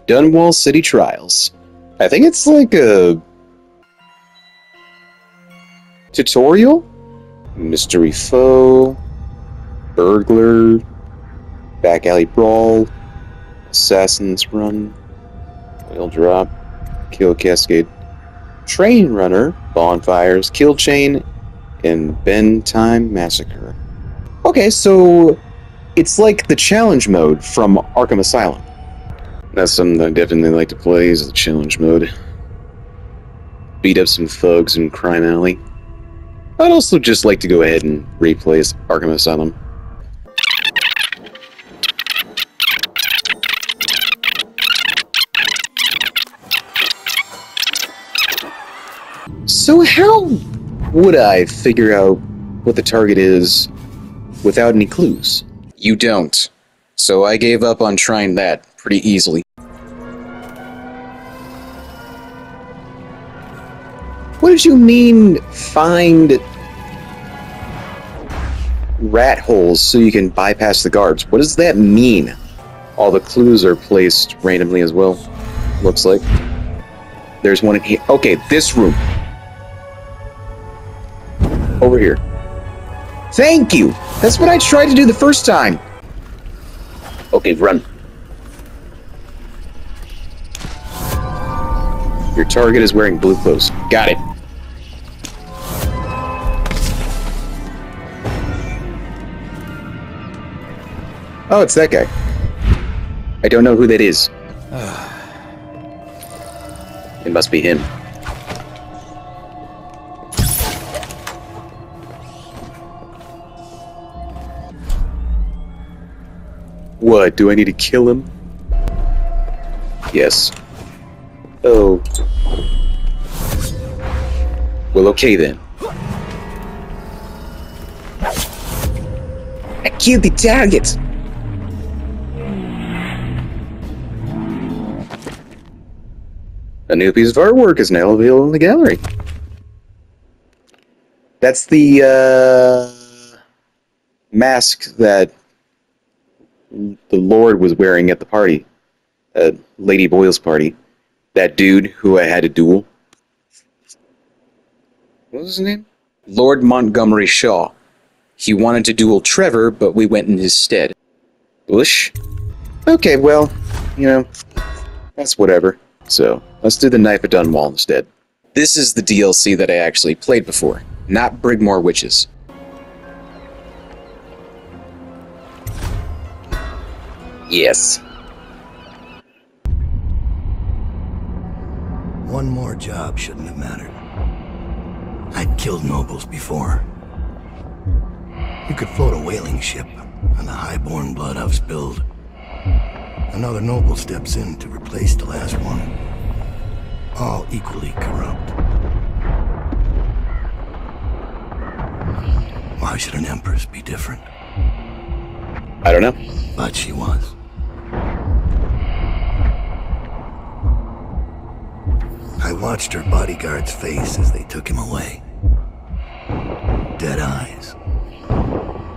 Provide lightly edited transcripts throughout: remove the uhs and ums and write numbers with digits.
Dunwall City Trials. I think it's like a tutorial? Mystery foe, burglar, back alley brawl, assassin's run, wheel drop, kill cascade, train runner, bonfires, kill chain, and bend time massacre. Okay, so it's like the challenge mode from Arkham Asylum. That's something I definitely like to play, is the challenge mode. Beat up some thugs in Crime Alley. I'd also just like to go ahead and replay Arkham Asylum. So how would I figure out what the target is without any clues? You don't. So I gave up on trying that pretty easily. What did you mean, find rat holes so you can bypass the guards? What does that mean? All the clues are placed randomly as well, looks like. There's one in here. Okay, this room. Over here. Thank you! That's what I tried to do the first time! Okay, run. Your target is wearing blue clothes. Got it. Oh, it's that guy. I don't know who that is. It must be him. What, do I need to kill him? Yes. Oh. Well, okay then. I killed the target! A new piece of artwork is now available in the gallery. That's the, mask that the Lord was wearing at the party. At Lady Boyle's party. That dude who I had to duel. What was his name? Lord Montgomery Shaw. He wanted to duel Trevor, but we went in his stead. Bush? Okay, well, you know, that's whatever. So, let's do the Knife of Dunwall instead. This is the DLC that I actually played before, not Brigmore Witches. Yes. One more job shouldn't have mattered. I'd killed nobles before. You could float a whaling ship, and the high-born blood I've spilled. Another noble steps in to replace the last one. All equally corrupt. Why should an empress be different? I don't know. But she was. I watched her bodyguard's face as they took him away. Dead eyes.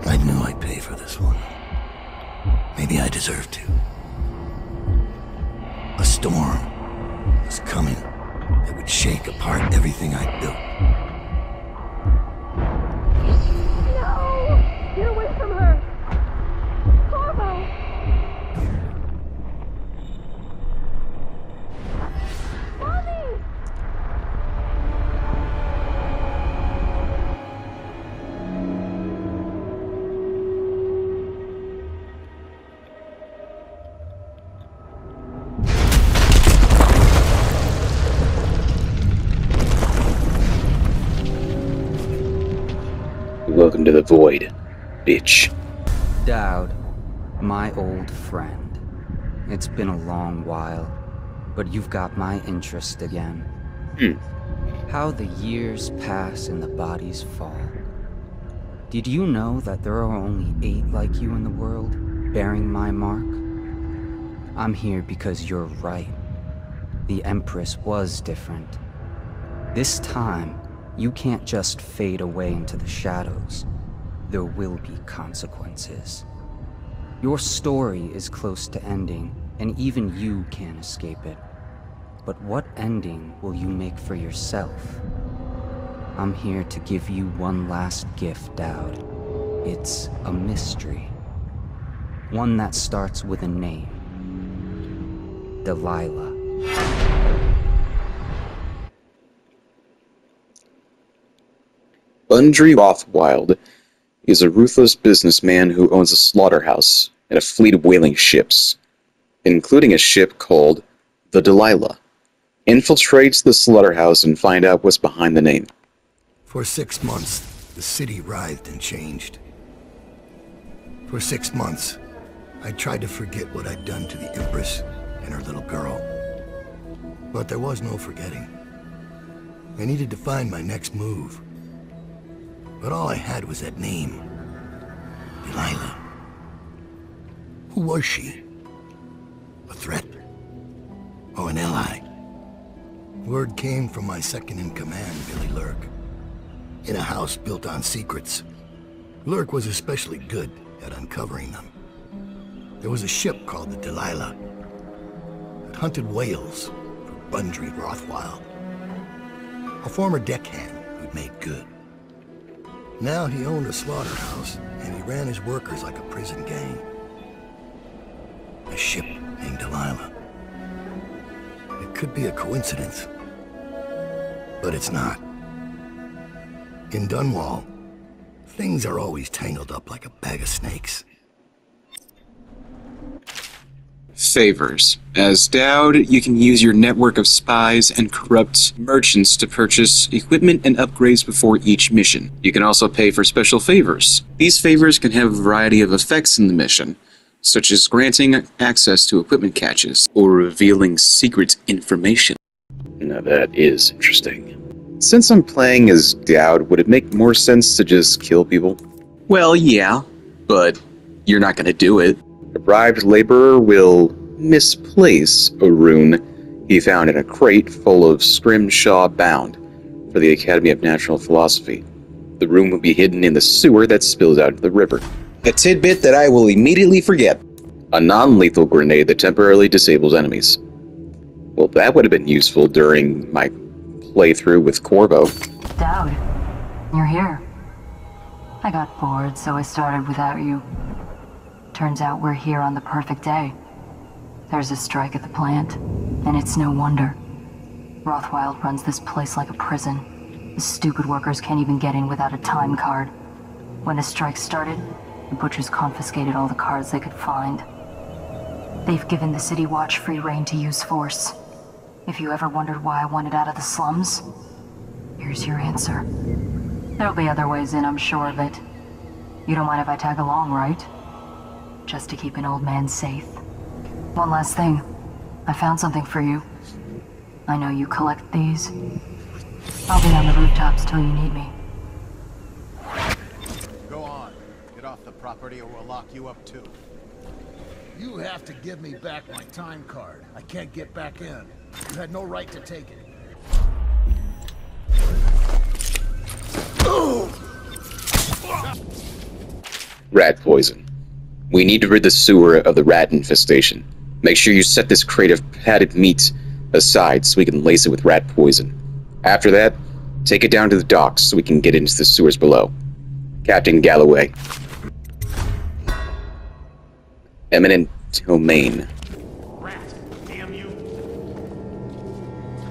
I knew I'd pay for this one. Maybe I deserved to. A storm was coming that would shake apart everything I'd built. No! Get away from her! Corvo! Mommy! Welcome to the void, bitch. Dowd, my old friend. It's been a long while, but you've got my interest again. How the years pass and the bodies fall. Did you know that there are only 8 like you in the world, bearing my mark? I'm here because you're right. The Empress was different. This time, you can't just fade away into the shadows. There will be consequences. Your story is close to ending, and even you can't escape it. But what ending will you make for yourself? I'm here to give you one last gift, Dowd. It's a mystery. One that starts with a name. Delilah. Bundry Rothwild is a ruthless businessman who owns a slaughterhouse and a fleet of whaling ships, including a ship called the Delilah. Infiltrates the slaughterhouse and find out what's behind the name. For 6 months, the city writhed and changed. For 6 months, I tried to forget what I'd done to the Empress and her little girl. But there was no forgetting. I needed to find my next move. But all I had was that name. Delilah. Who was she? A threat? Or an ally? Word came from my second-in-command, Billy Lurk. In a house built on secrets, Lurk was especially good at uncovering them. There was a ship called the Delilah that hunted whales for Bundry Rothwild. A former deckhand who'd made good. Now he owned a slaughterhouse, and he ran his workers like a prison gang. A ship named Delilah. It could be a coincidence, but it's not. In Dunwall, things are always tangled up like a bag of snakes. Favors. As Dowd, you can use your network of spies and corrupt merchants to purchase equipment and upgrades before each mission. You can also pay for special favors. These favors can have a variety of effects in the mission, such as granting access to equipment caches or revealing secret information. Now that is interesting. Since I'm playing as Dowd, would it make more sense to just kill people? Well, yeah, but you're not gonna do it. A bribed laborer will misplace a rune he found in a crate full of scrimshaw bound for the Academy of Natural Philosophy. The rune will be hidden in the sewer that spills out into the river. A tidbit that I will immediately forget. A non-lethal grenade that temporarily disables enemies. Well, that would have been useful during my playthrough with Corvo. Dowd, you're here. I got bored, so I started without you. Turns out we're here on the perfect day. There's a strike at the plant, and it's no wonder. Rothwild runs this place like a prison. The stupid workers can't even get in without a time card. When the strike started, the butchers confiscated all the cards they could find. They've given the City Watch free rein to use force. If you ever wondered why I wanted out of the slums, here's your answer. There'll be other ways in, I'm sure of it. You don't mind if I tag along, right? Just to keep an old man safe. One last thing. I found something for you. I know you collect these. I'll be on the rooftops till you need me. Go on. Get off the property or we'll lock you up too. You have to give me back my time card. I can't get back in. You had no right to take it. Rat poison. We need to rid the sewer of the rat infestation. Make sure you set this crate of patted meat aside so we can lace it with rat poison. After that, take it down to the docks so we can get into the sewers below. Captain Galloway. Eminent domain. Rat, damn you.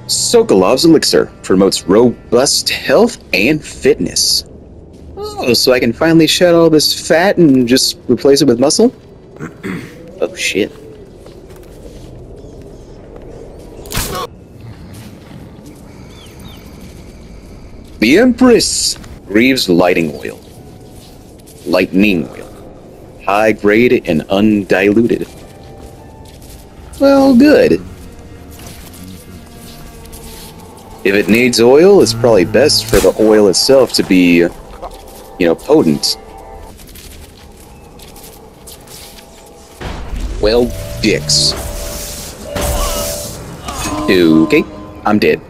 Sokolov's elixir promotes robust health and fitness. Oh, so I can finally shed all this fat and just replace it with muscle? Oh shit. The Empress grieves lighting oil. Lightning oil. High grade and undiluted. Well, good. If it needs oil, it's probably best for the oil itself to be, potent. Well, dicks. Okay, I'm dead.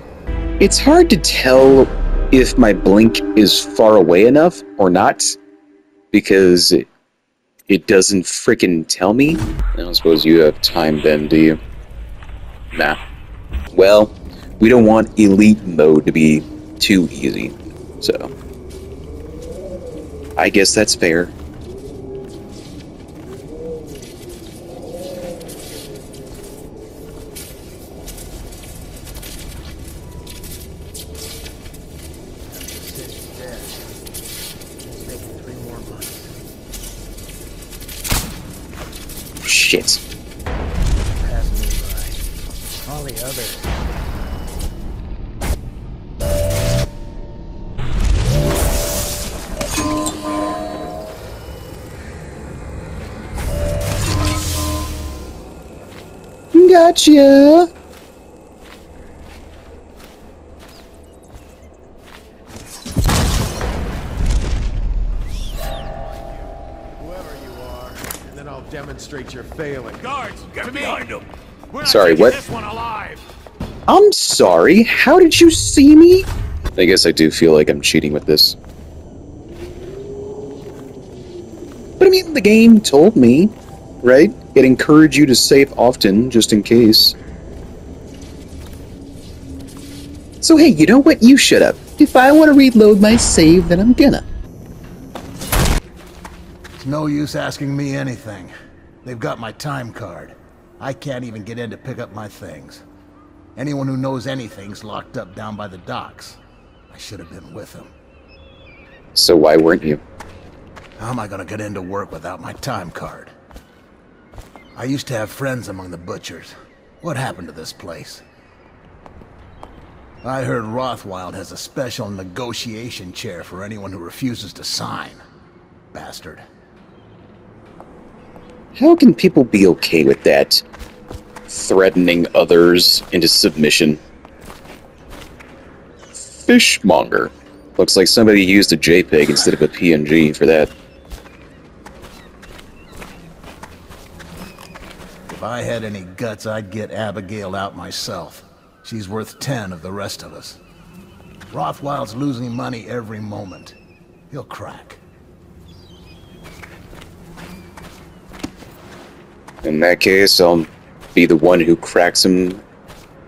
It's hard to tell if my blink is far away enough or not, because It doesn't frickin' tell me? I don't suppose you have time then, do you? Nah. Well, we don't want elite mode to be too easy, so... I guess that's fair. Shit. Passing me by. All the others. Gotcha! Whoever you are, and then I'll demonstrate your failing. Guards, get behind him! We're not Sorry, taking what? this one alive! I'm sorry, how did you see me? I guess I do feel like I'm cheating with this. But I mean, the game told me, right? It encouraged you to save often, just in case. So hey, you know what? You shut up. If I want to reload my save, then I'm gonna. It's no use asking me anything. They've got my time card. I can't even get in to pick up my things. Anyone who knows anything's locked up down by the docks. I should have been with them. So why weren't you? How am I gonna get into work without my time card? I used to have friends among the butchers. What happened to this place? I heard Rothwild has a special negotiation chair for anyone who refuses to sign. Bastard. How can people be okay with that? Threatening others into submission. Fishmonger. Looks like somebody used a JPEG instead of a PNG for that. If I had any guts, I'd get Abigail out myself. She's worth 10 of the rest of us. Rothwild's losing money every moment. He'll crack. In that case, I'll be the one who cracks him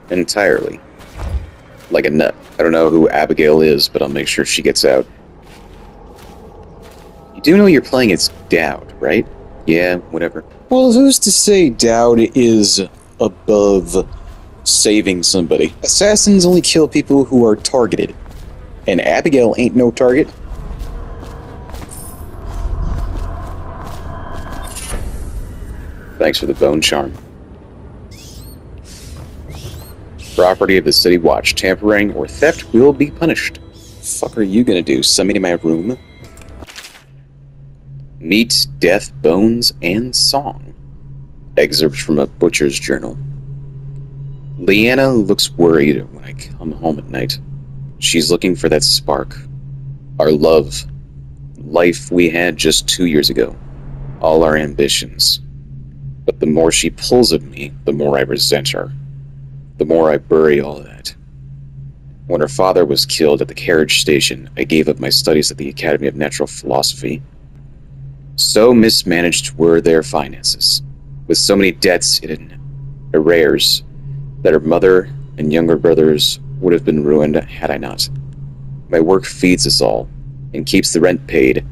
entirely. Like a nut. I don't know who Abigail is, but I'll make sure she gets out. You do know you're playing as Dowd, right? Yeah, whatever. Well, who's to say Dowd is above saving somebody? Assassins only kill people who are targeted. And Abigail ain't no target. Thanks for the bone charm. Property of the City Watch. Tampering or theft will be punished. Fuck are you gonna do? Send me to my room? Meat, death, bones, and song. Excerpt from a butcher's journal. Leanna looks worried when I come home at night. She's looking for that spark. Our love. Life we had just 2 years ago. All our ambitions. But the more she pulls at me, the more I resent her. The more I bury all of that. When her father was killed at the carriage station, I gave up my studies at the Academy of Natural Philosophy. So mismanaged were their finances, with so many debts in arrears, that her mother and younger brothers would have been ruined had I not. My work feeds us all, and keeps the rent paid,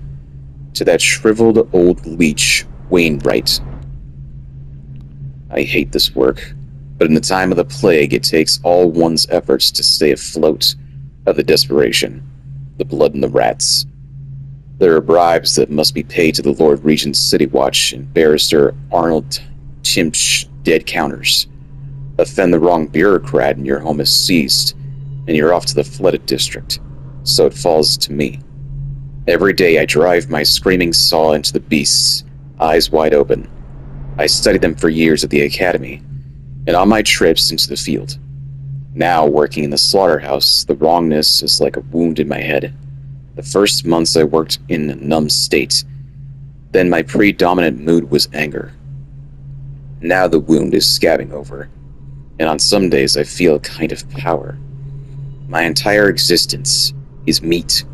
to that shriveled old leech, Wainwright. I hate this work, but in the time of the plague it takes all one's efforts to stay afloat of the desperation, the blood and the rats. There are bribes that must be paid to the Lord Regent's City Watch and Barrister Arnold Timpsch dead counters. Offend the wrong bureaucrat and your home is seized, and you're off to the flooded district, so it falls to me. Every day I drive my screaming saw into the beasts, eyes wide open. I studied them for years at the academy, and on my trips into the field. Now, working in the slaughterhouse, the wrongness is like a wound in my head. The first months I worked in a numb state. Then my predominant mood was anger. Now the wound is scabbing over, and on some days I feel a kind of power. My entire existence is meat.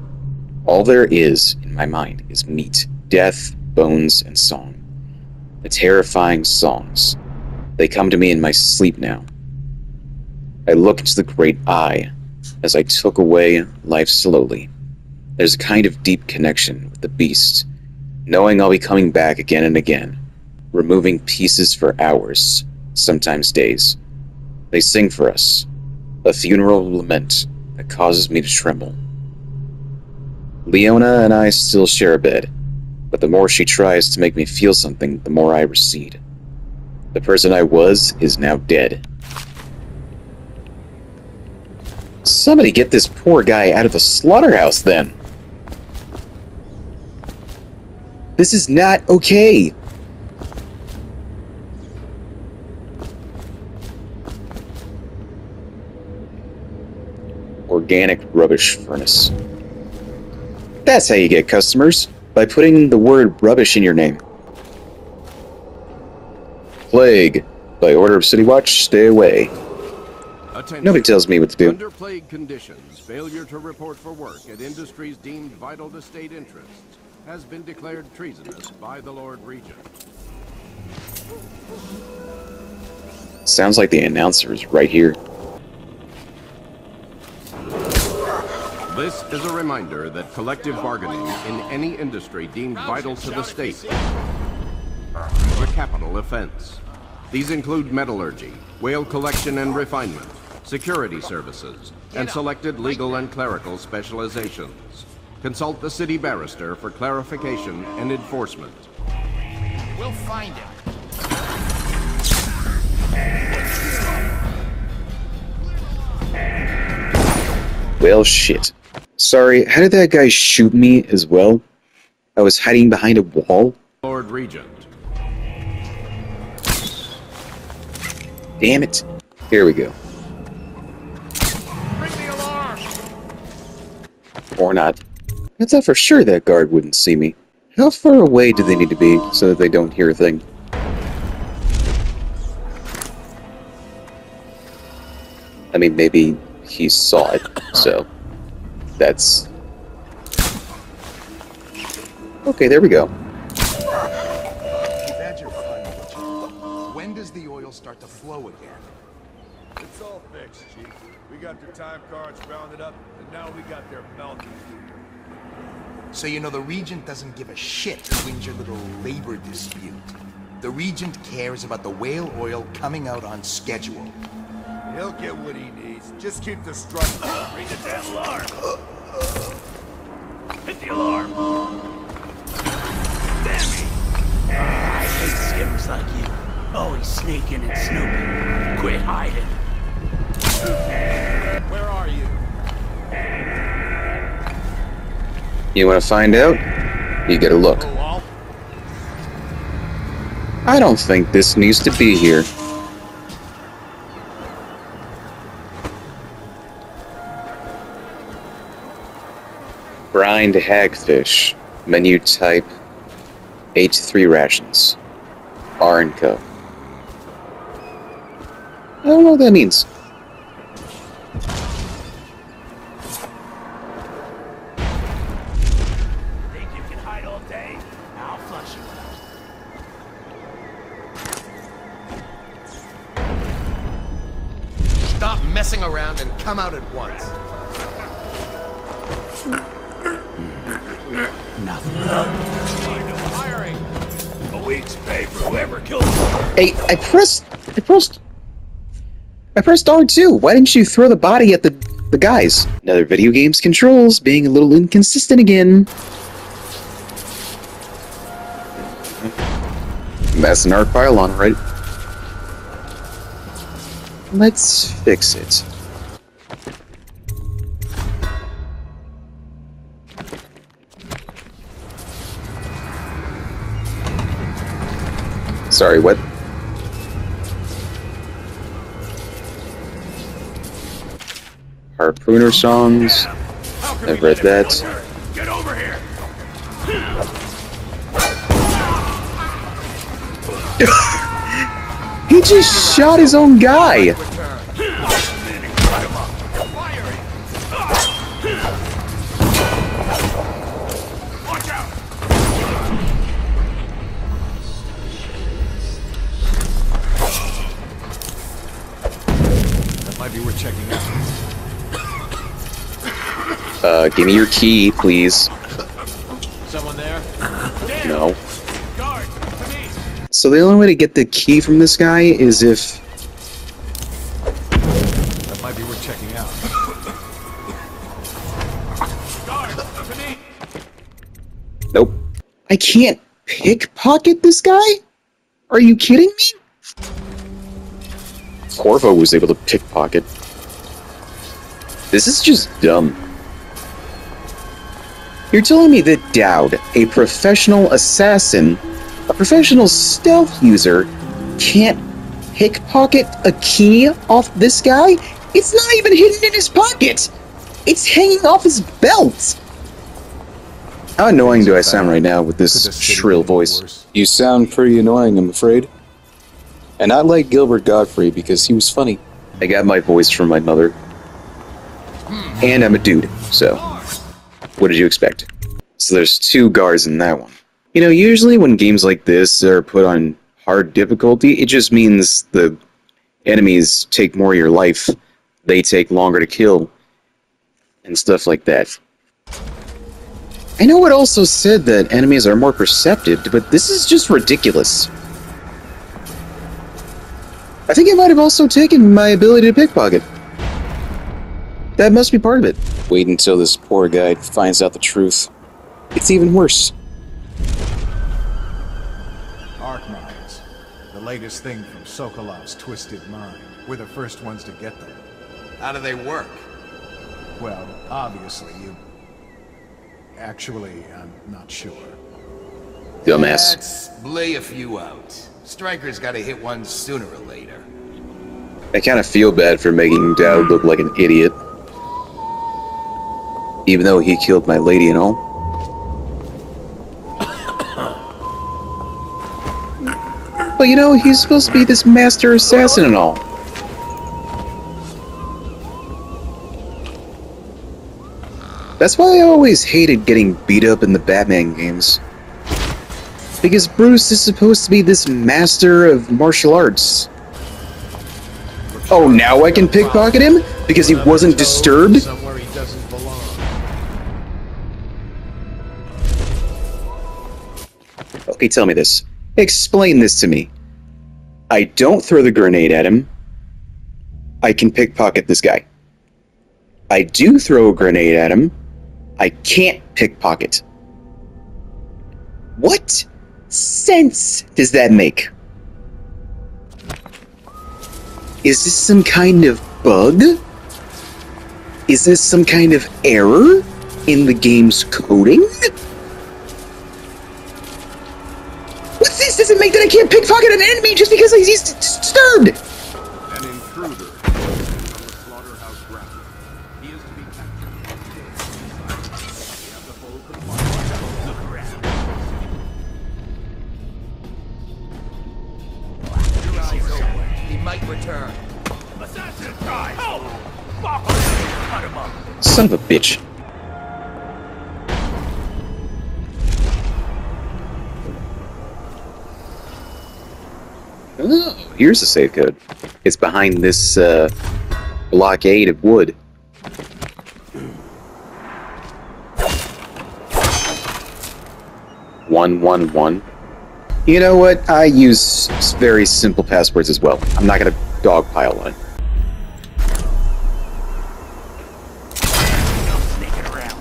All there is in my mind is meat. Death, bones and song. The terrifying songs. They come to me in my sleep now. I look into the great eye as I took away life slowly. There's a kind of deep connection with the beast, knowing I'll be coming back again and again, removing pieces for hours, sometimes days. They sing for us, a funeral lament that causes me to tremble. Leona and I still share a bed, but the more she tries to make me feel something, the more I recede. The person I was is now dead. Somebody get this poor guy out of the slaughterhouse, then. This is not okay. Organic rubbish furnace. That's how you get customers, by putting the word rubbish in your name. Plague. By order of City Watch, stay away. Attention. Nobody tells me what to do. Under plague conditions, failure to report for work at industries deemed vital to state interests has been declared treasonous by the Lord Regent. Sounds like the announcer is right here. This is a reminder that collective bargaining in any industry deemed vital to the state is a capital offense. These include metallurgy, whale collection and refinement, security services, and selected legal and clerical specializations. Consult the city barrister for clarification and enforcement. We'll find him. Well, shit. Sorry, how did that guy shoot me as well? I was hiding behind a wall? Lord Regent. Damn it. Here we go. Bring the alarm. Or not. I thought for sure that guard wouldn't see me. How far away do they need to be so that they don't hear a thing? I mean, maybe he saw it, so that's... Okay, there we go. You've had your fun, Butcher. When does the oil start to flow again? It's all fixed, Chief. We got their time cards rounded up, and now we got their melting. So you know the Regent doesn't give a shit who wins your little labor dispute. The Regent cares about the whale oil coming out on schedule. He'll get what he needs. Just keep the strut. Ring the damn alarm! Hit the alarm! Damn me! I hate skimmers like you. Always sneaking and snooping. Quit hiding. Where are you? You want to find out? You gotta look. Oh, I don't think this needs to be here. Brined hagfish. Menu type H3 rations. R & Co. I don't know what that means. Think you can hide all day? I'll flush you out. Stop messing around and come out at once. Nothing. Firing. A week's pay for whoever killed Hey, I pressed R2. Why didn't you throw the body at the guys? Another video game's controls being a little inconsistent again. That's an arc pylon, right? Let's fix it. Sorry, what? Harpooner songs. I've read that. Get over here! He just shot his own guy! Watch out! Might be worth checking out. Give me your key, please. Someone there? No. Guard, to me. So the only way to get the key from this guy is if... That might be worth checking out. Guard, to me. Nope. I can't pickpocket this guy? Are you kidding me? Corvo was able to pickpocket. This is just dumb. You're telling me that Dowd, a professional assassin, a professional stealth user, can't pickpocket a key off this guy? It's not even hidden in his pocket! It's hanging off his belt! How annoying do I sound right now with this shrill voice? You sound pretty annoying, I'm afraid. And not like Gilbert Godfrey, because he was funny. I got my voice from my mother. And I'm a dude, so... what did you expect? So there's 2 guards in that one. You know, usually when games like this are put on hard difficulty, it just means the enemies take more of your life, they take longer to kill, and stuff like that. I know it also said that enemies are more perceptive, but this is just ridiculous. I think it might have also taken my ability to pickpocket. That must be part of it. Wait until this poor guy finds out the truth. It's even worse. Arc mines. The latest thing from Sokolov's twisted mind. We're the first ones to get them. How do they work? Well, obviously you... Actually, I'm not sure. Dumbass. Let's lay a few out. Stryker's gotta hit one sooner or later. I kind of feel bad for making Dowd look like an idiot. Even though he killed my lady and all. But you know, he's supposed to be this master assassin and all. That's why I always hated getting beat up in the Batman games. Because Bruce is supposed to be this master of martial arts. Oh, now I can pickpocket him? Because he wasn't disturbed? Somewhere he doesn't belong. Okay, tell me this. Explain this to me. I don't throw the grenade at him. I can pickpocket this guy. I do throw a grenade at him. I can't pickpocket. What sense does that make? Is this some kind of bug? Is this some kind of error in the game's coding? What's this? Does it make that I can't pickpocket an enemy just because he's disturbed? An intruder from the slaughterhouse ground. He is to be captured. We have the full control. Look around. Your eyes open. He might return. Assassin guy! Oh! Cut him up! Son of a bitch. Oh, here's the safe code. It's behind this blockade of wood. "111." You know what? I use very simple passwords as well. I'm not gonna dogpile on it. No sneaking around.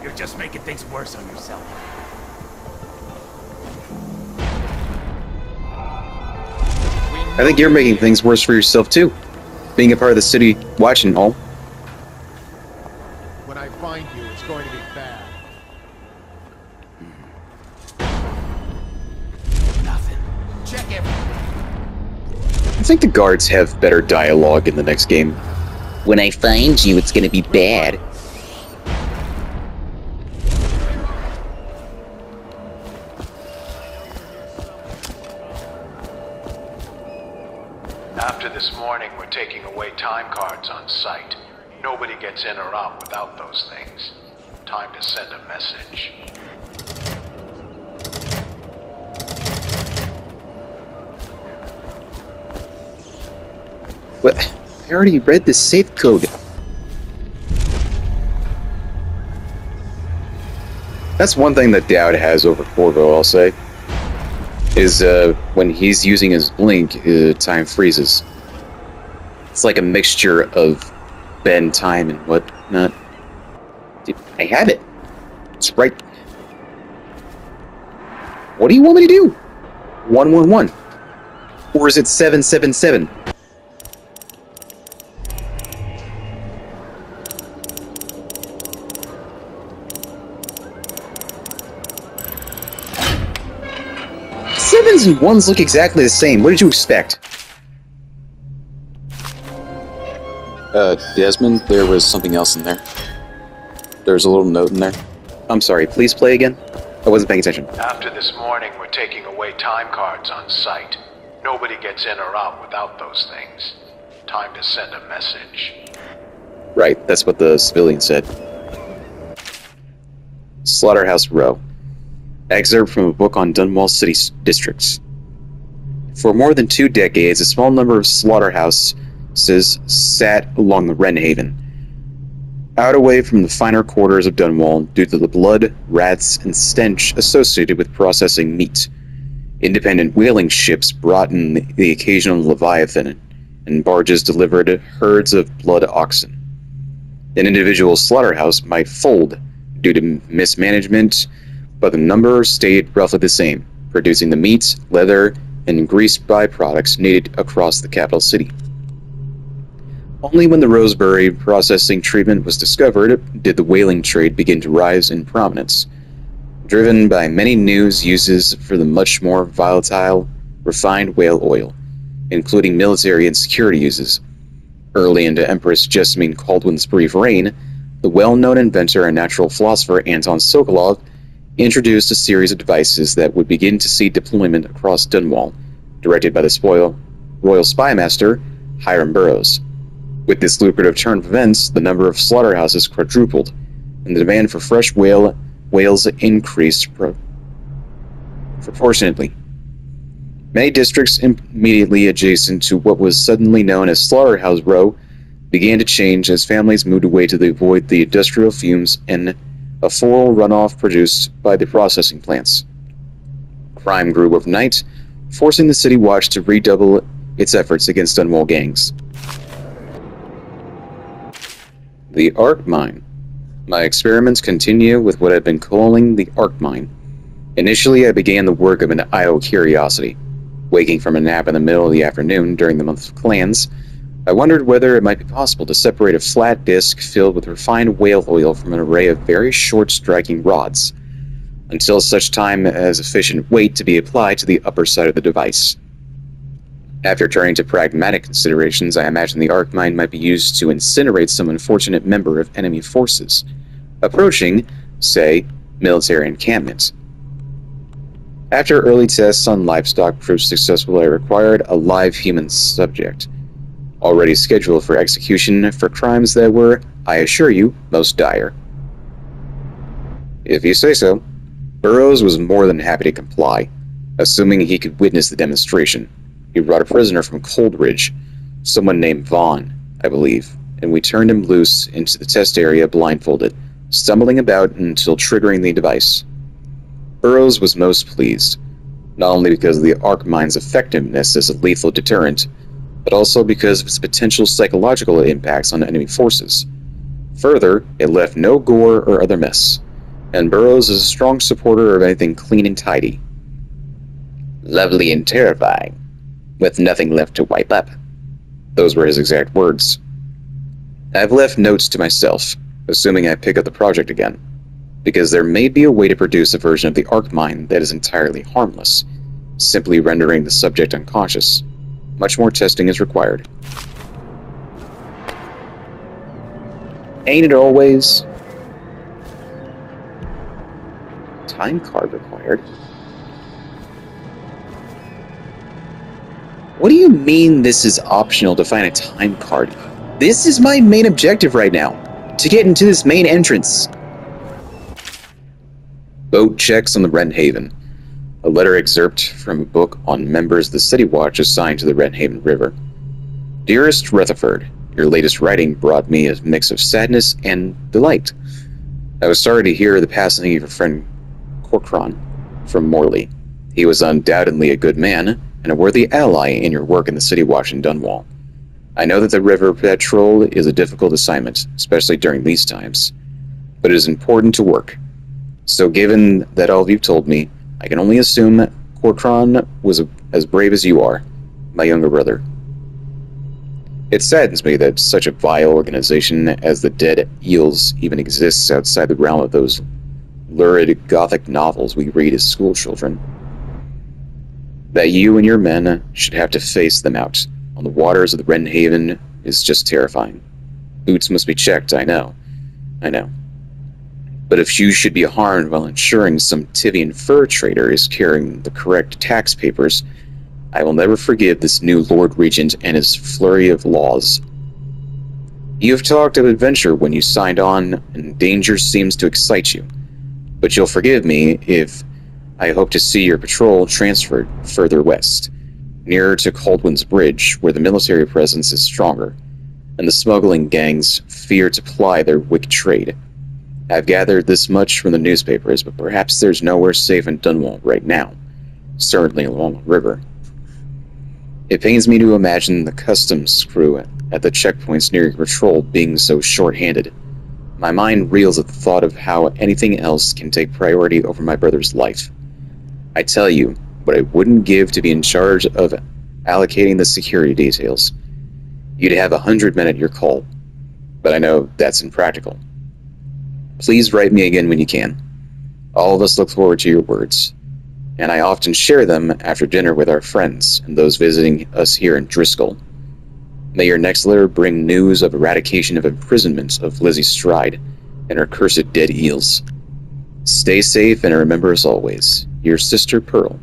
You're just making things worse on yourself. I think you're making things worse for yourself too. Being a part of the city watching and all. When I find you, it's going to be bad. Nothing. Check everything. I think the guards have better dialogue in the next game. When I find you, it's gonna be bad. After this morning, we're taking away time cards on site. Nobody gets in or out without those things. Time to send a message. What? already read the safe code. That's one thing that Dowd has over Corvo, I'll say. Is when he's using his blink, time freezes. It's like a mixture of bend time and whatnot. Dude, I have it. It's right. What do you want me to do? 111. Or is it 777? Sevens and ones look exactly the same. What did you expect? Desmond, there was something else in there. There's a little note in there. I'm sorry, please play again? I wasn't paying attention. After this morning, we're taking away time cards on site. Nobody gets in or out without those things. Time to send a message. Right, that's what the civilian said. Slaughterhouse Row. Excerpt from a book on Dunwall City districts. For more than 2 decades, a small number of slaughterhouses sat along the Wrenhaven, out away from the finer quarters of Dunwall due to the blood, rats, and stench associated with processing meat. Independent whaling ships brought in the occasional Leviathan, and barges delivered herds of blood oxen. An individual slaughterhouse might fold due to mismanagement, but the number stayed roughly the same, producing the meat, leather, and grease byproducts needed across the capital city. Only when the Roseberry processing treatment was discovered did the whaling trade begin to rise in prominence, driven by many new uses for the much more volatile, refined whale oil, including military and security uses. Early into Empress Jessamine Caldwin's brief reign, the well-known inventor and natural philosopher Anton Sokolov introduced a series of devices that would begin to see deployment across Dunwall, directed by the Royal Spymaster Hiram Burroughs. With this lucrative turn of events, the number of slaughterhouses quadrupled, and the demand for fresh whales increased proportionately. Many districts immediately adjacent to what was suddenly known as Slaughterhouse Row began to change as families moved away to avoid the industrial fumes and a floral runoff produced by the processing plants. Crime grew overnight, forcing the City Watch to redouble its efforts against Dunwall gangs. The Arc Mine. My experiments continue with what I've been calling the Arc Mine. Initially, I began the work of an idle curiosity. Waking from a nap in the middle of the afternoon during the month of clans, I wondered whether it might be possible to separate a flat disc filled with refined whale oil from an array of very short striking rods, until such time as efficient weight to be applied to the upper side of the device. After turning to pragmatic considerations, I imagined the arc mine might be used to incinerate some unfortunate member of enemy forces, approaching, say, military encampments. After early tests on livestock proved successful, I required a live human subject, already scheduled for execution for crimes that were, I assure you, most dire. If you say so. Burroughs was more than happy to comply, assuming he could witness the demonstration. He brought a prisoner from Coldridge, someone named Vaughn, I believe, and we turned him loose into the test area blindfolded, stumbling about until triggering the device. Burroughs was most pleased, not only because of the arc mine's effectiveness as a lethal deterrent, but also because of its potential psychological impacts on enemy forces. Further, it left no gore or other mess, and Burroughs is a strong supporter of anything clean and tidy. Lovely and terrifying, with nothing left to wipe up. Those were his exact words. I've left notes to myself, assuming I pick up the project again, because there may be a way to produce a version of the arc mine that is entirely harmless, simply rendering the subject unconscious. Much more testing is required. Ain't it always? Time card required. What do you mean this is optional to find a time card? This is my main objective right now, to get into this main entrance. Boat checks on the Wrenhaven. A letter excerpt from a book on members of the City Watch assigned to the Wrenhaven River. Dearest Rutherford, Your latest writing brought me a mix of sadness and delight. I was sorry to hear the passing of your friend Corcoran from Morley. He was undoubtedly a good man and a worthy ally in your work in the city watch in Dunwall. I know that the river patrol is a difficult assignment, especially during these times, but it is important to work. So given that all you've told me, I can only assume that Corcoran was as brave as you are, my younger brother. It saddens me that such a vile organization as the Dead Eels even exists outside the realm of those lurid gothic novels we read as schoolchildren. That you and your men should have to face them out on the waters of the Ren Haven is just terrifying. Boots must be checked, I know. But if you should be harmed while ensuring some Tivian fur trader is carrying the correct tax papers, I will never forgive this new Lord Regent and his flurry of laws. You have talked of adventure when you signed on, and danger seems to excite you. But you'll forgive me if I hope to see your patrol transferred further west, nearer to Caldwin's Bridge, where the military presence is stronger, and the smuggling gangs fear to ply their wicked trade. I've gathered this much from the newspapers, but perhaps there's nowhere safe in Dunwall right now, certainly along the river. It pains me to imagine the customs crew at the checkpoints near your patrol being so short-handed. My mind reels at the thought of how anything else can take priority over my brother's life. I tell you, what I wouldn't give to be in charge of allocating the security details. You'd have 100 men at your call, but I know that's impractical. Please write me again when you can. All of us look forward to your words, and I often share them after dinner with our friends and those visiting us here in Driscoll. May your next letter bring news of eradication of imprisonment of Lizzie Stride and her cursed dead eels. Stay safe and remember us always. Your sister Pearl.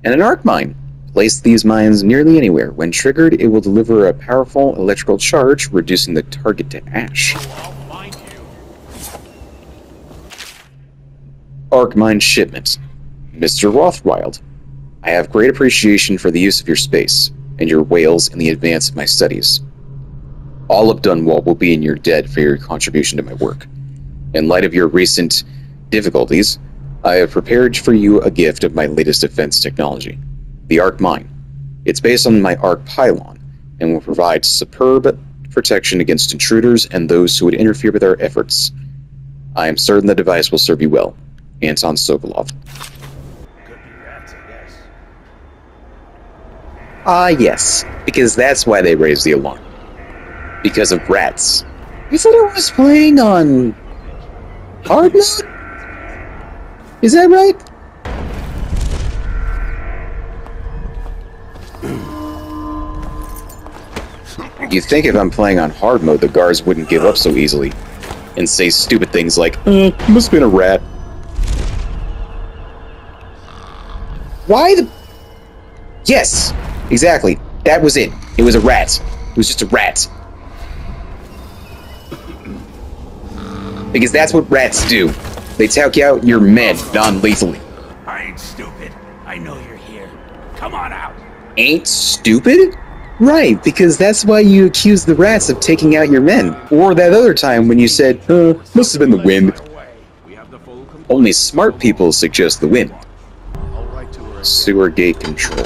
And an arc mine. Place these mines nearly anywhere. When triggered, it will deliver a powerful electrical charge, reducing the target to ash. Arc mine shipment. Mr. Rothwild, I have great appreciation for the use of your space and your whales in the advance of my studies. All of Dunwall will be in your debt for your contribution to my work. In light of your recent difficulties, I have prepared for you a gift of my latest defense technology, the Arc Mine. It's based on my Arc Pylon, and will provide superb protection against intruders and those who would interfere with our efforts. I am certain the device will serve you well. Anton Sokolov. Ah, yes, because that's why they raised the alarm. Because of rats. You said it was playing on hard mode? Is that right? You'd think if I'm playing on hard mode, the guards wouldn't give up so easily and say stupid things like, must have been a rat. Why the... Yes, exactly. That was it. It was a rat. It was just a rat. Because that's what rats do. They take out your men non-lethally. I ain't stupid. I know you're here. Come on out. Ain't stupid? Right, because that's why you accused the rats of taking out your men. Or that other time when you said, must have been the wind. Only smart people suggest the wind. Sewer gate control.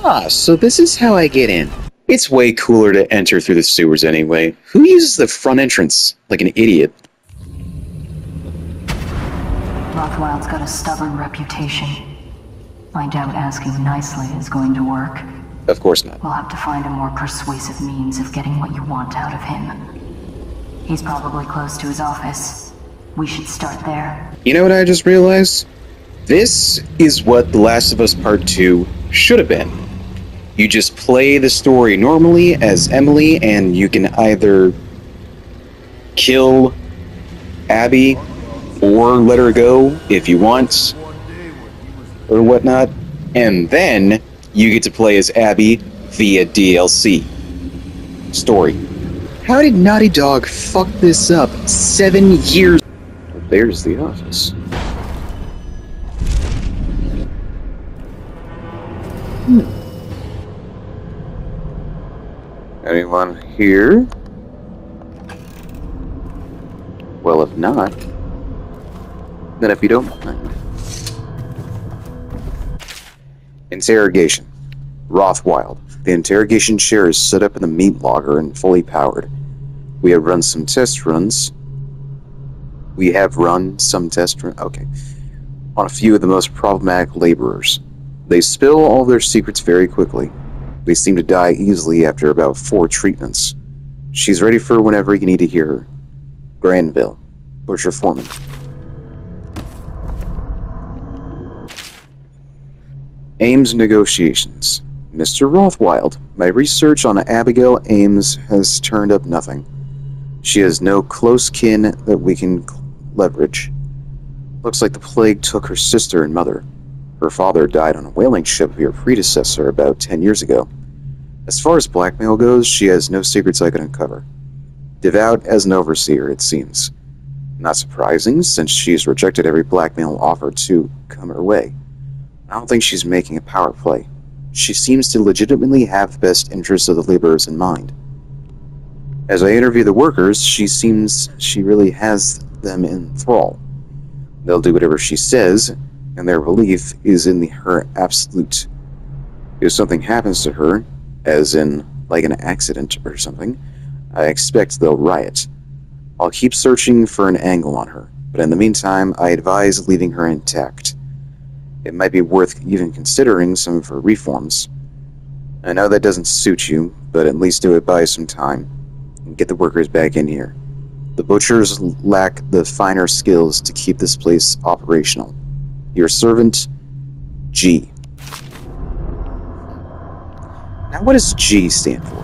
Ah, so this is how I get in. It's way cooler to enter through the sewers anyway. Who uses the front entrance like an idiot? Rothwild's got a stubborn reputation. I doubt asking nicely is going to work. Of course not. We'll have to find a more persuasive means of getting what you want out of him. He's probably close to his office. We should start there. You know what I just realized? This is what The Last of Us Part 2 should have been. You just play the story normally as Emily, and you can either kill Abby or let her go if you want, or whatnot, and then you get to play as Abby via DLC story. How did Naughty Dog fuck this up 7 years? There's the office. Anyone here? Well, if not, then if you don't mind. Interrogation. Rothwild. The interrogation chair is set up in the meat logger and fully powered. We have run some test runs. Okay. On a few of the most problematic laborers. They spill all their secrets very quickly. They seem to die easily after about 4 treatments. She's ready for whenever you need to hear her. Granville, Butcher Foreman. Ames negotiations. Mr. Rothwild, my research on Abigail Ames has turned up nothing. She has no close kin that we can leverage. Looks like the plague took her sister and mother. Her father died on a whaling ship of your predecessor about 10 years ago. As far as blackmail goes, she has no secrets I can uncover. Devout as an overseer, it seems. Not surprising, since she's rejected every blackmail offer to come her way. I don't think she's making a power play. She seems to legitimately have the best interests of the laborers in mind. As I interview the workers, she seems she really has them in thrall. They'll do whatever she says, and their belief is in her absolute. If something happens to her, as in, like an accident or something, I expect they'll riot. I'll keep searching for an angle on her, but in the meantime, I advise leaving her intact. It might be worth even considering some of her reforms. I know that doesn't suit you, but at least do it by some time, and get the workers back in here. The butchers lack the finer skills to keep this place operational. Your servant, G. Now what does G stand for?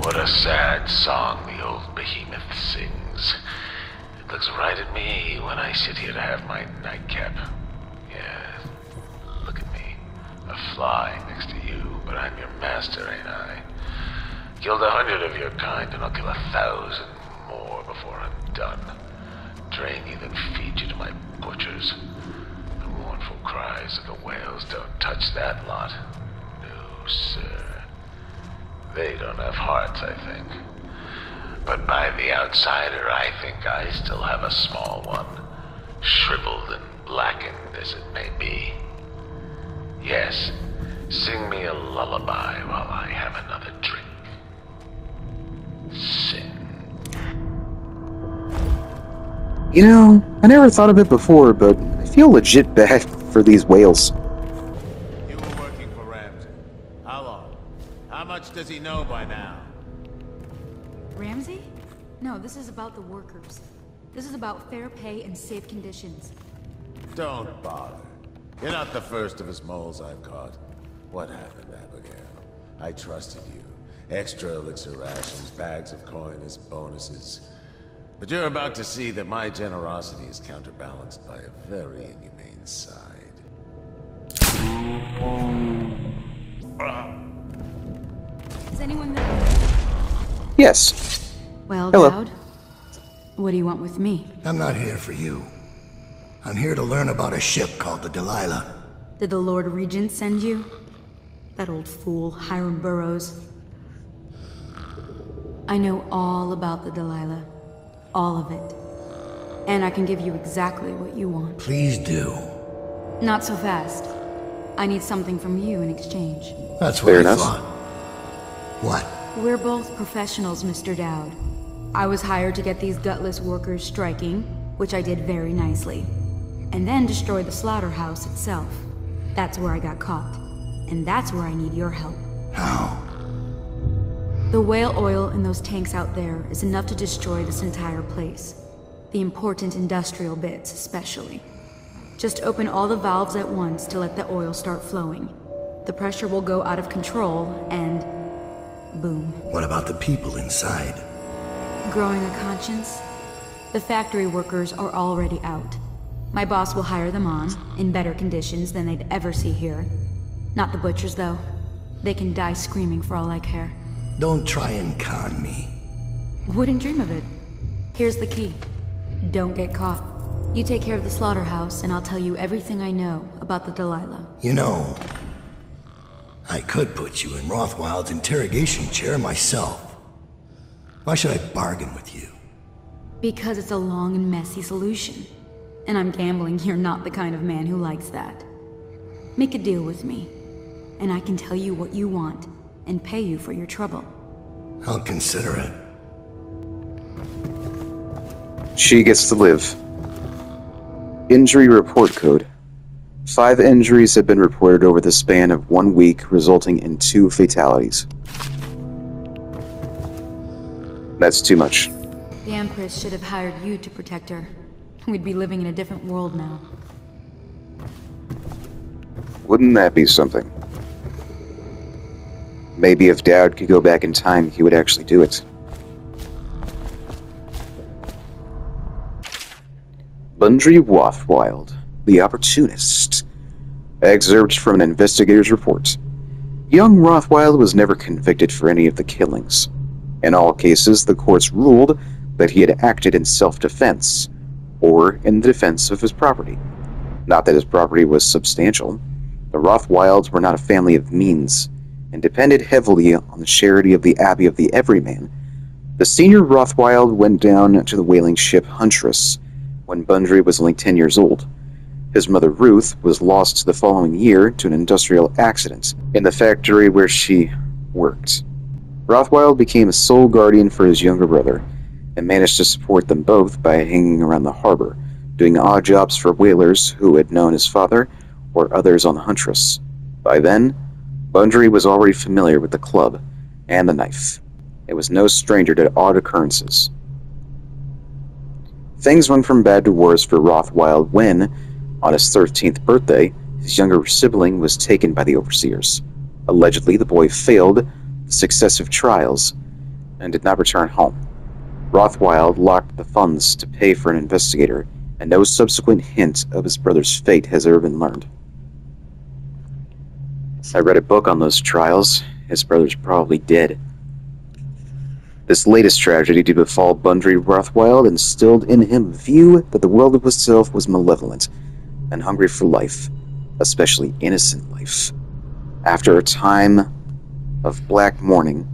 What a sad song the old behemoth sings. It looks right at me when I sit here to have my nightcap. Yeah, look at me. A fly next to you, but I'm your master, ain't I? Killed 100 of your kind, and I'll kill 1,000 more before I'm done. Drain you, then feed you to my butchers. The mournful cries of the whales don't touch that lot. No, sir. They don't have hearts, I think. But by the outsider, I think I still have a small one. Shriveled and blackened as it may be. Yes, sing me a lullaby while I have another drink. Sing. You know, I never thought of it before, but I feel legit bad for these whales. You were working for Ramsey. How long? How much does he know by now? Ramsey? No, this is about the workers. This is about fair pay and safe conditions. Don't bother. You're not the first of his moles I've caught. What happened, Abigail? I trusted you. Extra elixir rations, bags of coin as bonuses. But you're about to see that my generosity is counterbalanced by a very inhumane side. Is anyone there? Yes. Well, hello. Dowd, what do you want with me? I'm not here for you. I'm here to learn about a ship called the Delilah. Did the Lord Regent send you? That old fool, Hiram Burrows. I know all about the Delilah. All of it. And I can give you exactly what you want. Please do. Not so fast. I need something from you in exchange. That's what I thought. What? We're both professionals, Mr. Dowd. I was hired to get these gutless workers striking, which I did very nicely. And then destroy the slaughterhouse itself. That's where I got caught. And that's where I need your help. How? The whale oil in those tanks out there is enough to destroy this entire place. The important industrial bits, especially. Just open all the valves at once to let the oil start flowing. The pressure will go out of control, and boom. What about the people inside? Growing a conscience? The factory workers are already out. My boss will hire them on, in better conditions than they'd ever see here. Not the butchers, though. They can die screaming for all I care. Don't try and con me. Wouldn't dream of it. Here's the key. Don't get caught. You take care of the slaughterhouse, and I'll tell you everything I know about the Delilah. You know, I could put you in Rothwild's interrogation chair myself. Why should I bargain with you? Because it's a long and messy solution. And I'm gambling you're not the kind of man who likes that. Make a deal with me, and I can tell you what you want, and pay you for your trouble. I'll consider it. She gets to live. Injury report code. 5 injuries have been reported over the span of 1 week, resulting in 2 fatalities. That's too much. The Empress should have hired you to protect her. We'd be living in a different world now. Wouldn't that be something? Maybe if Dad could go back in time, he would actually do it. Bundry Rothwild, the Opportunist. Excerpt from an investigator's report. Young Rothwild was never convicted for any of the killings. In all cases, the courts ruled that he had acted in self-defense, or in the defense of his property. Not that his property was substantial. The Rothwilds were not a family of means, and depended heavily on the charity of the Abbey of the Everyman. The senior Rothwild went down to the whaling ship Huntress when Bundry was only 10 years old. His mother Ruth was lost the following year to an industrial accident in the factory where she worked. Rothwild became a sole guardian for his younger brother, and managed to support them both by hanging around the harbor, doing odd jobs for whalers who had known his father or others on the Huntress. By then, Bundry was already familiar with the club and the knife. It was no stranger to odd occurrences. Things went from bad to worse for Rothwild when, on his 13th birthday, his younger sibling was taken by the overseers. Allegedly, the boy failed the successive trials and did not return home. Rothwild locked the funds to pay for an investigator, and no subsequent hint of his brother's fate has ever been learned. I read a book on those trials. His brother's probably dead. This latest tragedy to befall Bundry Rothwild instilled in him a view that the world of itself was malevolent and hungry for life, especially innocent life. After a time of black mourning,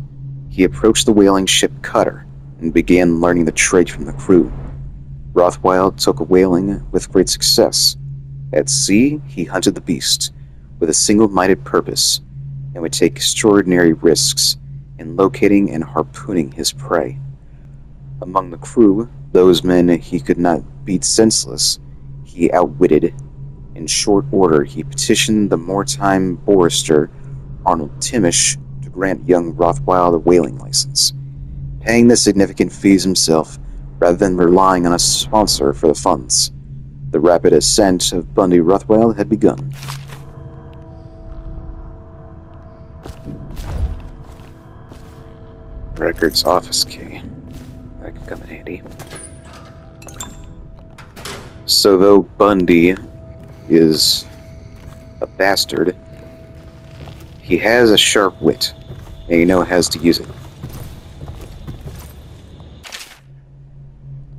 he approached the whaling ship Cutter and began learning the trade from the crew. Rothwild took whaling with great success. At sea, he hunted the beast with a single-minded purpose and would take extraordinary risks in locating and harpooning his prey. Among the crew, those men he could not beat senseless, he outwitted. In short order, he petitioned the wartime barrister Arnold Timish to grant young Rothwild a whaling license, paying the significant fees himself rather than relying on a sponsor for the funds. The rapid ascent of Bundry Rothwild had begun. Records office key. That could come in handy. So though Bundy is a bastard, he has a sharp wit, and he knows how to use it.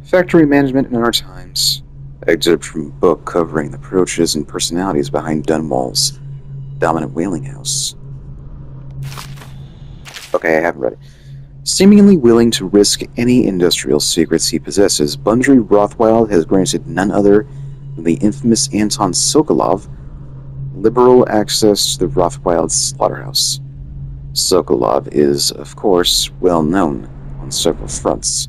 Factory management in our times. Excerpt from a book covering the approaches and personalities behind Dunwall's dominant whaling house. Okay, I haven't read it. Seemingly willing to risk any industrial secrets he possesses, Bundry Rothwild has granted none other than the infamous Anton Sokolov liberal access to the Rothwild slaughterhouse. Sokolov is, of course, well known on several fronts.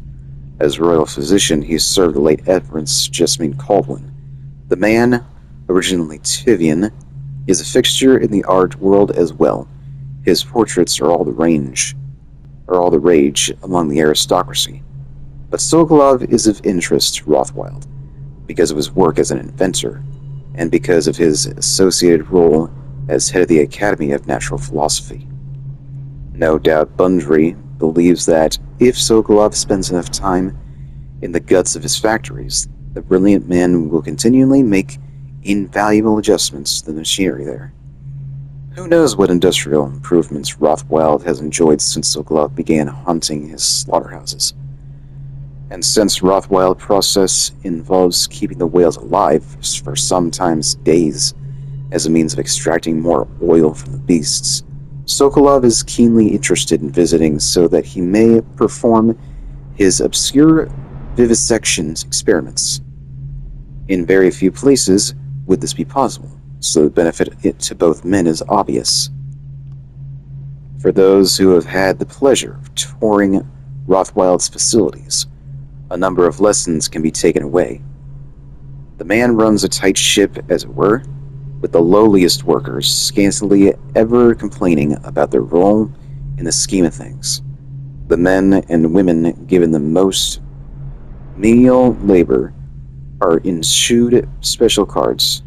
As royal physician, he served the late Empress Jessamine Caldwin. The man, originally Tivian, is a fixture in the art world as well. His portraits are all the rage among the aristocracy. But Sokolov is of interest to Rothwild, because of his work as an inventor, and because of his associated role as head of the Academy of Natural Philosophy. No doubt Bundry believes that if Sokolov spends enough time in the guts of his factories, the brilliant man will continually make invaluable adjustments to the machinery there. Who knows what industrial improvements Rothwild has enjoyed since Sokolov began haunting his slaughterhouses. And since Rothwild process involves keeping the whales alive for sometimes days as a means of extracting more oil from the beasts, Sokolov is keenly interested in visiting so that he may perform his obscure vivisection experiments. In very few places would this be possible, so the benefit to both men is obvious. For those who have had the pleasure of touring Rothwild's facilities, a number of lessons can be taken away. The man runs a tight ship, as it were, with the lowliest workers scantily ever complaining about their role in the scheme of things. The men and women given the most menial labor are issued special cards,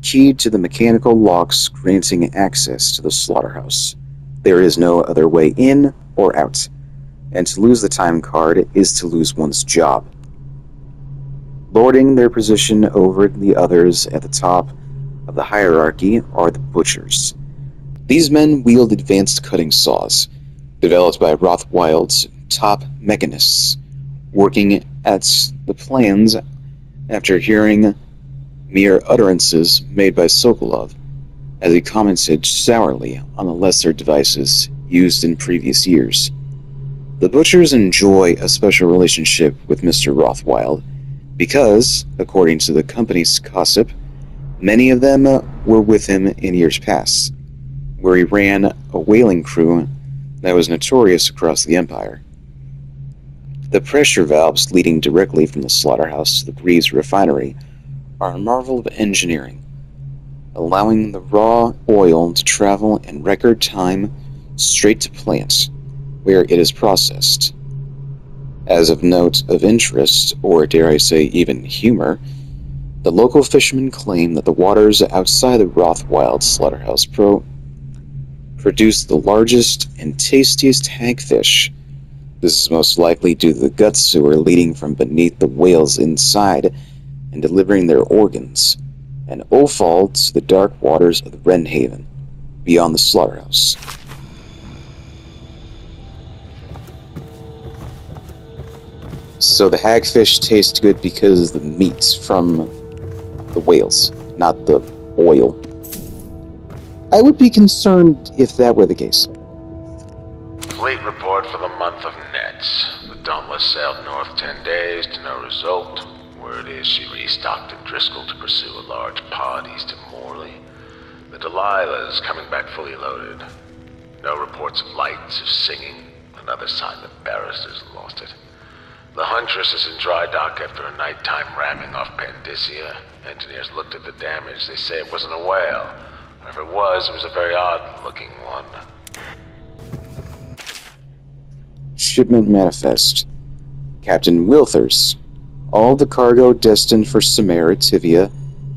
keyed to the mechanical locks granting access to the slaughterhouse. There is no other way in or out, and to lose the time card is to lose one's job. Lording their position over the others at the top of the hierarchy are the butchers. These men wield advanced cutting saws, developed by Rothwild's top mechanists, working at the plans after hearing mere utterances made by Sokolov, as he commented sourly on the lesser devices used in previous years. The butchers enjoy a special relationship with Mr. Rothwild because, according to the company's gossip, many of them were with him in years past, where he ran a whaling crew that was notorious across the Empire. The pressure valves leading directly from the slaughterhouse to the Greaves refinery are a marvel of engineering, allowing the raw oil to travel in record time straight to plant, where it is processed. As of note of interest, or dare I say even humor, the local fishermen claim that the waters outside the Rothwild slaughterhouse produce the largest and tastiest hagfish. This is most likely due to the gut sewer leading from beneath the whales inside and delivering their organs, and offal to the dark waters of the Wrenhaven, beyond the slaughterhouse. So the hagfish taste good because of the meat from the whales, not the oil. I would be concerned if that were the case. Fleet report for the month of Nets. The Dauntless sailed north 10 days to no result. Word is she restocked at Driscoll to pursue a large pod east of Morley. The Delilah is coming back fully loaded. No reports of lights or singing. Another sign the barristers lost it. The Huntress is in dry dock after a nighttime ramming off Pandyssia. Engineers looked at the damage. They say it wasn't a whale. Or if it was a very odd-looking one. Shipment manifest. Captain Wilthers. All the cargo destined for Samara Tivia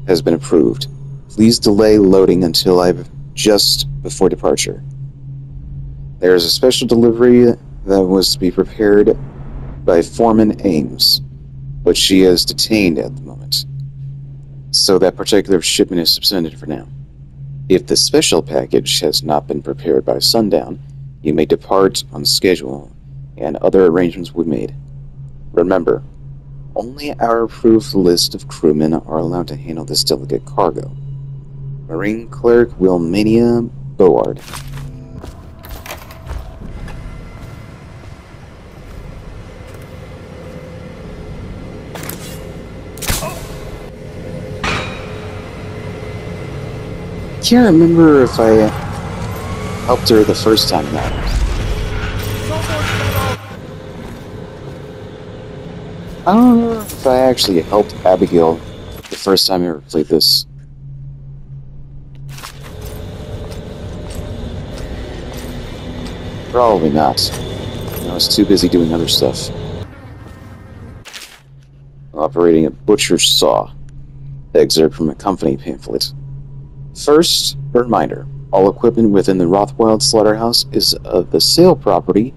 has been approved. Please delay loading until just before departure. There is a special delivery that was to be prepared by Foreman Ames, but she is detained at the moment, so that particular shipment is suspended for now. If the special package has not been prepared by sundown, you may depart on schedule, and other arrangements will be made. Remember, only our approved list of crewmen are allowed to handle this delicate cargo. Marine Clerk Wilmania Board. Can't remember if I helped her the first time now. I don't know if I actually helped Abigail the first time I ever played this. Probably not. I was too busy doing other stuff. Operating a butcher's saw. Excerpt from a company pamphlet. First, a reminder. All equipment within the Rothwild slaughterhouse is of the sale property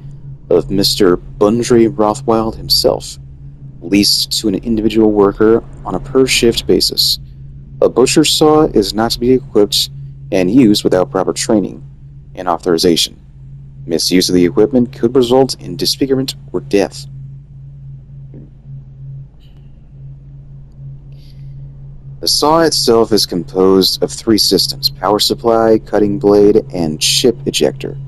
of Mr. Bundry Rothwild himself, leased to an individual worker on a per-shift basis. A butcher's saw is not to be equipped and used without proper training and authorization. Misuse of the equipment could result in disfigurement or death. The saw itself is composed of 3 systems: power supply, cutting blade, and chip ejector.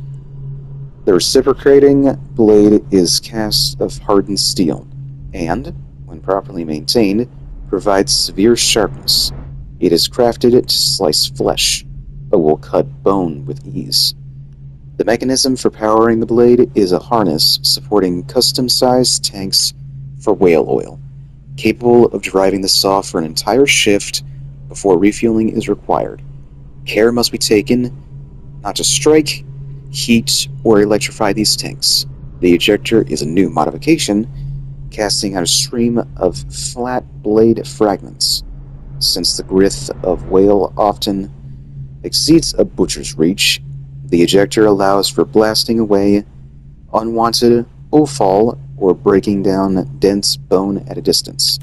The reciprocating blade is cast of hardened steel, and, when properly maintained, provides severe sharpness. It is crafted to slice flesh, but will cut bone with ease. The mechanism for powering the blade is a harness supporting custom-sized tanks for whale oil, capable of driving the saw for an entire shift before refueling is required. Care must be taken not to strike, heat, or electrify these tanks. The ejector is a new modification, casting out a stream of flat blade fragments. Since the girth of whale often exceeds a butcher's reach, the ejector allows for blasting away unwanted offal or breaking down dense bone at a distance.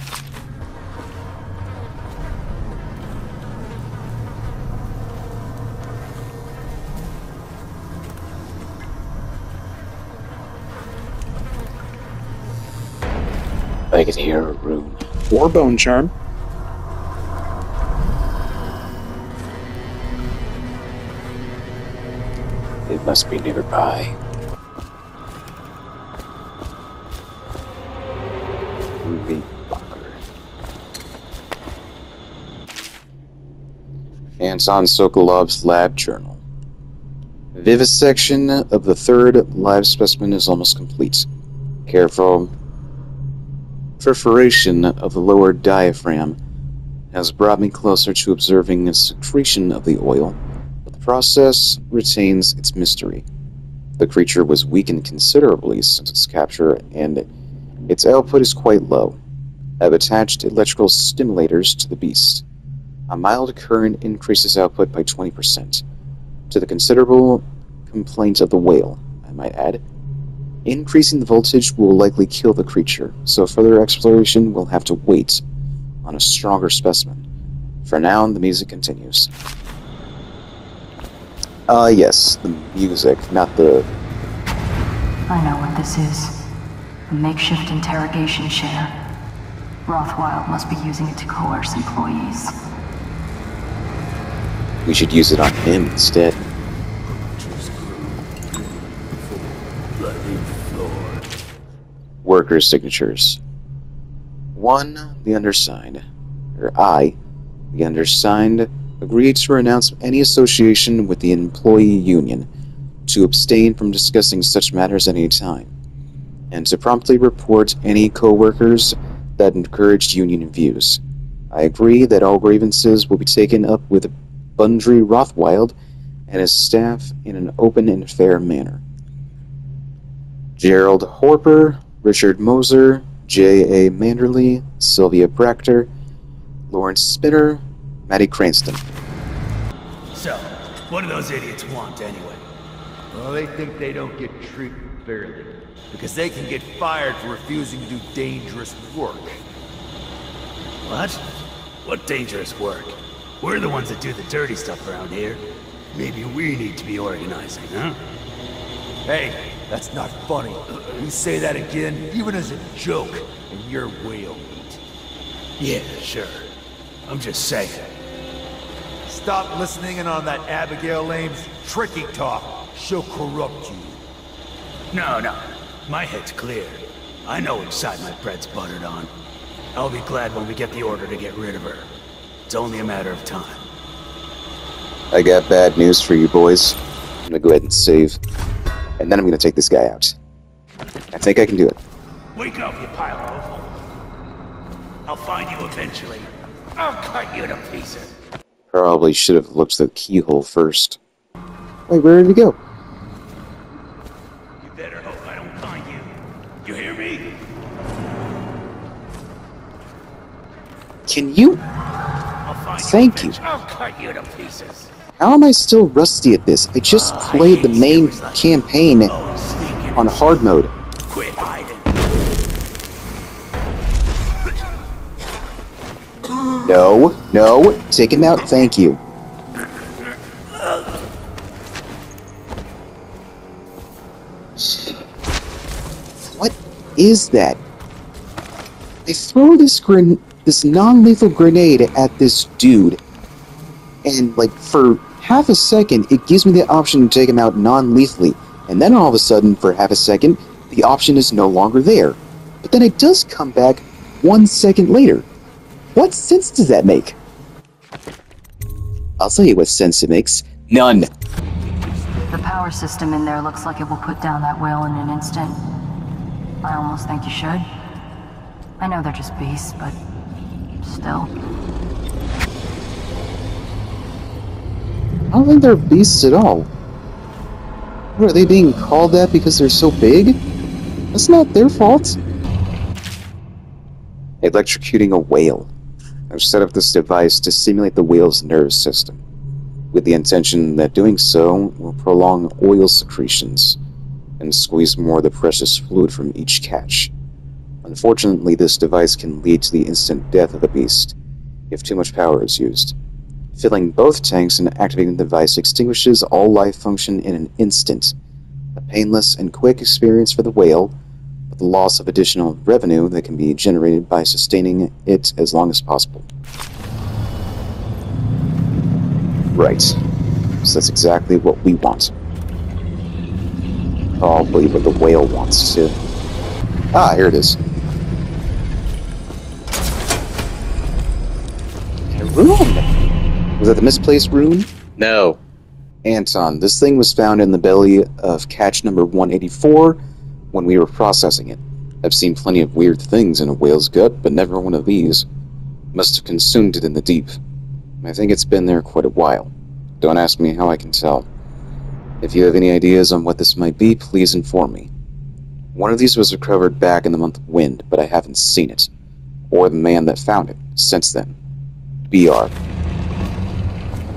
I can hear a rune. Or bone charm. It must be nearby. Ruby Bunker. Anton Sokolov's lab journal. Vivisection of the 3rd live specimen is almost complete. Careful perforation of the lower diaphragm has brought me closer to observing the secretion of the oil, but the process retains its mystery. The creature was weakened considerably since its capture, and its output is quite low. I've attached electrical stimulators to the beast. A mild current increases output by 20%, to the considerable complaint of the whale, I might add. Increasing the voltage will likely kill the creature, so further exploration will have to wait on a stronger specimen. For now, the music continues. Yes, the music, not the... I know what this is. A makeshift interrogation chair. Rothwild must be using it to coerce employees. We should use it on him instead. Workers' signatures. 1. The undersigned, or I, the undersigned, agreed to renounce any association with the employee union, to abstain from discussing such matters at any time, and to promptly report any co-workers that encouraged union views. I agree that all grievances will be taken up with Bundry Rothwild and his staff in an open and fair manner. Gerald Horper, Richard Moser, J.A. Manderley, Sylvia Brachter, Lawrence Spinner, Matty Cranston. So, what do those idiots want anyway? Well, they think they don't get treated fairly, because they can get fired for refusing to do dangerous work. What? What dangerous work? We're the ones that do the dirty stuff around here. Maybe we need to be organizing, huh? Hey, that's not funny. You say that again, even as a joke, and you're whale meat. Yeah, sure. I'm just saying. Stop listening in on that Abigail Lame's tricky talk. She'll corrupt you. No. My head's clear. I know which side my bread's buttered on. I'll be glad when we get the order to get rid of her. It's only a matter of time. I got bad news for you boys. I'm gonna go ahead and save. And then I'm gonna take this guy out. I think I can do it. Wake up, you pile of offal. I'll find you eventually. I'll cut you to pieces. Probably should have looked at the keyhole first. Wait, where did he go? You better hope I don't find you. You hear me? Can you? Thank you. I'll cut you to pieces. How am I still rusty at this? I just played the main campaign on hard mode. Quit hiding. No, take him out, thank you. What is that? I throw this non-lethal grenade at this dude, and like for half a second, it gives me the option to take him out non-lethally, and then all of a sudden, for half a second, the option is no longer there. But then it does come back 1 second later. What sense does that make? I'll tell you what sense it makes. None. The power system in there looks like it will put down that whale in an instant. I almost think you should. I know they're just beasts, but still. I don't think they're beasts at all. What, are they being called that because they're so big? That's not their fault. Electrocuting a whale. I've set up this device to simulate the whale's nervous system, with the intention that doing so will prolong oil secretions and squeeze more of the precious fluid from each catch. Unfortunately, this device can lead to the instant death of the beast if too much power is used. Filling both tanks and activating the device extinguishes all life function in an instant. A painless and quick experience for the whale, with the loss of additional revenue that can be generated by sustaining it as long as possible. Right. So that's exactly what we want. Probably what the whale wants too. Ah, here it is. A rune! Was that the misplaced rune? No. Anton, this thing was found in the belly of catch number 184 when we were processing it. I've seen plenty of weird things in a whale's gut, but never one of these. Must have consumed it in the deep. I think it's been there quite a while. Don't ask me how I can tell. If you have any ideas on what this might be, please inform me. One of these was recovered back in the month of Wind, but I haven't seen it, or the man that found it, since then. BR.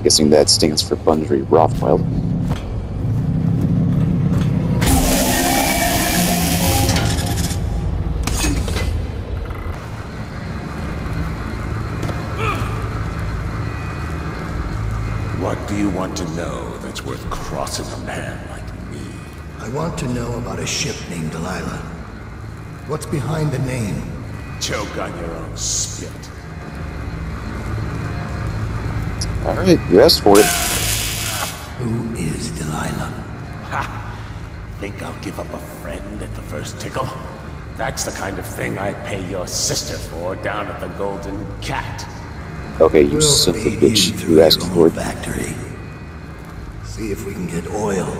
Guessing that stands for Bundry Rothwild. What do you want to know that's worth crossing a man like me? I want to know about a ship named Delilah. What's behind the name? Choke on your own spit. Alright, you asked for it. Who is Delilah? Ha! Think I'll give up a friend at the first tickle? That's the kind of thing I'd pay your sister for down at the Golden Cat. Okay, you son of a bitch. You asked for it. Factory. See if we can get oil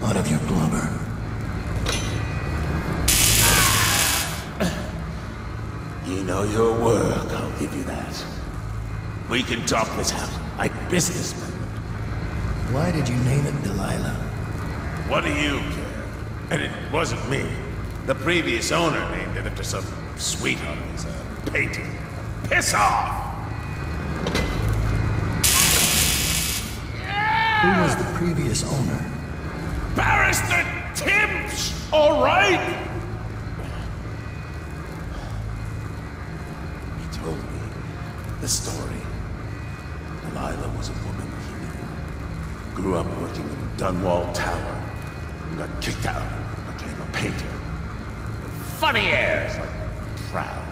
out of your blubber. You know your work, I'll give you that. We can talk this out like businessmen. Why did you name it Delilah? What do you care? And it wasn't me. The previous owner named it after some sweetheart as a painting. Piss off! Who was the previous owner? Barrister Timsh, all right? He told me the story. Delilah was a woman he knew. Grew up working in Dunwall Tower. And got kicked out. Became a painter. Funny airs, like proud.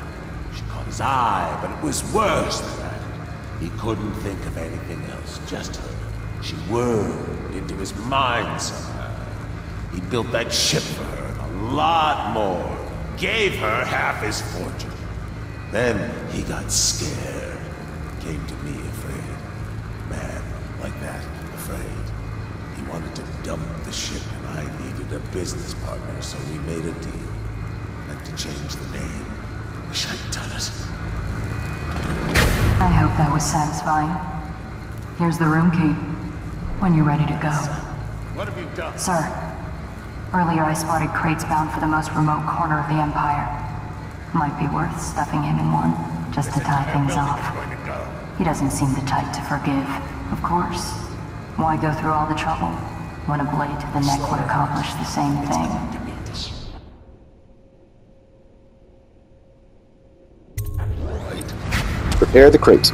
She caught his eye, but it was worse than that. He couldn't think of anything else, just her. She whirled into his mind somehow. He built that ship for her, and a lot more. Gave her half his fortune. Then he got scared. Came to me afraid. Man, like that, afraid. He wanted to dump the ship, and I needed a business partner, so we made a deal. Had to change the name. Wish I'd done it. I hope that was satisfying. Here's the room key. When you're ready to go. What have you done? Sir, earlier I spotted crates bound for the most remote corner of the Empire. Might be worth stuffing him in one, just to tie things off. He doesn't seem the type to forgive, of course. Why go through all the trouble when a blade to the neck would accomplish the same thing? Prepare the crate.